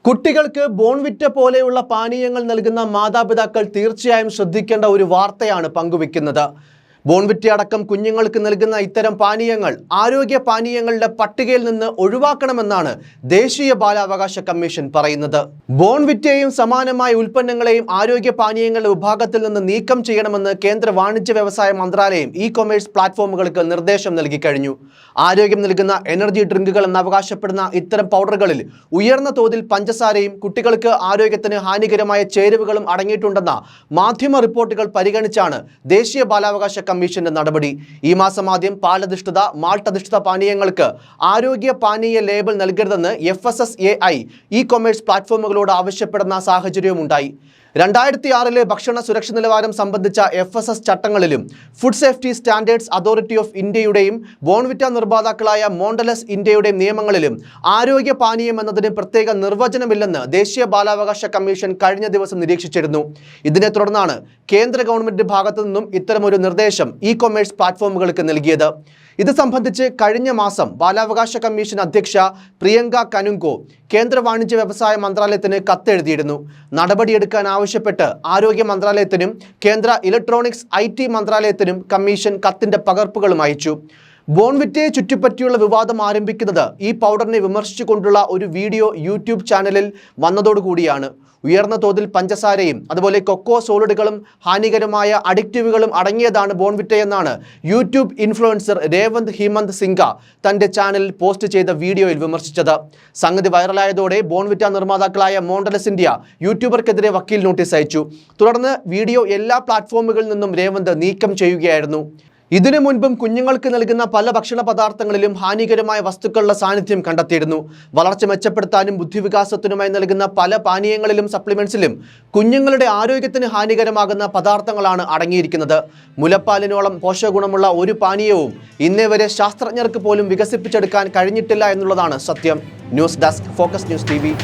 കുട്ടികൾക്ക് ബോൺവിറ്റ പോലെയുള്ള പാനീയങ്ങൾ നൽകുന്ന മാതാപിതാക്കൾ തീർച്ചയായും ശ്രദ്ധിക്കേണ്ട ഒരു വാർത്തയാണ് പങ്കുവെക്കുന്നത്. ബോൺവിറ്റ അടക്കം കുഞ്ഞുങ്ങൾക്ക് നൽകുന്ന ഇത്തരം പാനീയങ്ങൾ ആരോഗ്യ പാനീയങ്ങളുടെ പട്ടികയിൽ നിന്ന് ഒഴിവാക്കണമെന്നാണ് ദേശീയ ബാലാവകാശ കമ്മീഷൻ പറയുന്നത്. ബോൺവിറ്റയും സമാനമായ ഉൽപ്പന്നങ്ങളെയും ആരോഗ്യ പാനീയങ്ങളുടെ വിഭാഗത്തിൽ നിന്ന് നീക്കം ചെയ്യണമെന്ന് കേന്ദ്ര വാണിജ്യ വ്യവസായ മന്ത്രാലയം ഇ-കൊമേഴ്സ് പ്ലാറ്റ്ഫോമുകൾക്ക് നിർദ്ദേശം നൽകി കഴിഞ്ഞു. ആരോഗ്യം നൽകുന്ന എനർജി ഡ്രിങ്കുകൾ എന്ന് അവകാശപ്പെടുന്ന ഇത്തരം പൗഡറുകളിൽ ഉയർന്ന തോതിൽ പഞ്ചസാരയും കുട്ടികൾക്ക് ആരോഗ്യത്തിന് ഹാനികരമായ ചേരുവകളും അടങ്ങിയിട്ടുണ്ടെന്ന മാധ്യമ റിപ്പോർട്ടുകൾ പരിഗണിച്ചാണ് ദേശീയ ബാലാവകാശ കമ്മീഷന്റെ നടപടി. ഈ മാസം ആദ്യം പാലധിഷ്ഠിത മാൾട്ടധിഷ്ഠിത പാനീയങ്ങൾക്ക് ആരോഗ്യ പാനീയ ലേബൽ നൽകരുതെന്ന് FSSAI ഇ-കൊമേഴ്സ് പ്ലാറ്റ്ഫോമുകളോട് ആവശ്യപ്പെടുന്ന സാഹചര്യവുമുണ്ടായി. 2006 ഭക്ഷണ സുരക്ഷ നിലവാരം സംബന്ധിച്ച FSS ചട്ടങ്ങളിലും food safety standards authority of ഇന്ത്യയുടെയും ബോൺവിറ്റ നിർമ്മാതാക്കളായ മോണ്ടലസ് ഇന്ത്യയുടെയും നിയമങ്ങളിലും ആരോഗ്യ പാനീയം എന്നതിന് പ്രത്യേക നിർവചനമില്ലെന്ന് ദേശീയ ബാലാവകാശ കമ്മീഷൻ കഴിഞ്ഞ ദിവസം നിരീക്ഷിച്ചിരുന്നു. ഇതിനെ തുടർന്നാണ് കേന്ദ്ര ഗവൺമെന്റ് ഭാഗത്തു നിന്നും ഇത്തരമൊരു നിർദ്ദേശം ഇ-കൊമേഴ്സ് പ്ലാറ്റ്ഫോമുകൾക്ക് നൽകിയത്. ഇത് സംബന്ധിച്ച് കഴിഞ്ഞ മാസം ബാലാവകാശ കമ്മീഷൻ അധ്യക്ഷ പ്രിയങ്ക കനുങ്കോ കേന്ദ്ര വാണിജ്യ വ്യവസായ മന്ത്രാലയത്തിന് കത്തെഴുതിയിരുന്നു. നടപടിയെടുക്കാൻ ആവശ്യപ്പെട്ട് ആരോഗ്യ മന്ത്രാലയത്തിനും കേന്ദ്ര ഇലക്ട്രോണിക്സ് IT മന്ത്രാലയത്തിനും കമ്മീഷൻ കത്തിന്റെ പകർപ്പുകളും അയച്ചു. ബോൺവിറ്റയെ ചുറ്റിപ്പറ്റിയുള്ള വിവാദം ആരംഭിക്കുന്നത് ഈ പൗഡറിനെ വിമർശിച്ചുകൊണ്ടുള്ള ഒരു വീഡിയോ യൂട്യൂബ് ചാനലിൽ വന്നതോടുകൂടിയാണ്. ഉയർന്ന തോതിൽ പഞ്ചസാരയും അതുപോലെ കൊക്കോ സോളിഡുകളും ഹാനികരമായ അഡിക്റ്റീവുകളും അടങ്ങിയതാണ് ബോൺവിറ്റയെന്നാണ് യൂട്യൂബ് ഇൻഫ്ലുവൻസർ രേവന്ത് ഹിമന്ത് സിംഗ തൻ്റെ ചാനലിൽ പോസ്റ്റ് ചെയ്ത വീഡിയോയിൽ വിമർശിച്ചത്. സംഗതി വൈറലായതോടെ ബോൺവിറ്റ നിർമ്മാതാക്കളായ മോണ്ടലസ് ഇന്ത്യ യൂട്യൂബർക്കെതിരെ വക്കീൽ നോട്ടീസ് അയച്ചു. തുടർന്ന് വീഡിയോ എല്ലാ പ്ലാറ്റ്ഫോമുകളിൽ നിന്നും രേവന്ത് നീക്കം ചെയ്യുകയായിരുന്നു. ഇതിനു മുൻപും കുഞ്ഞുങ്ങൾക്ക് നൽകുന്ന പല ഭക്ഷണ പദാർത്ഥങ്ങളിലും ഹാനികരമായ വസ്തുക്കളുടെ സാന്നിധ്യം കണ്ടെത്തിയിരുന്നു. വളർച്ച മെച്ചപ്പെടുത്താനും ബുദ്ധിവികാസത്തിനുമായി നൽകുന്ന പല പാനീയങ്ങളിലും സപ്ലിമെന്റ്സിലും കുഞ്ഞുങ്ങളുടെ ആരോഗ്യത്തിന് ഹാനികരമാകുന്ന പദാർത്ഥങ്ങളാണ് അടങ്ങിയിരിക്കുന്നത്. മുലപ്പാലിനോളം പോഷകഗുണമുള്ള ഒരു പാനീയവും ഇന്നേ വരെ ശാസ്ത്രജ്ഞർക്ക് പോലും വികസിപ്പിച്ചെടുക്കാൻ കഴിഞ്ഞിട്ടില്ല എന്നുള്ളതാണ് സത്യം. News desk, focus news TV.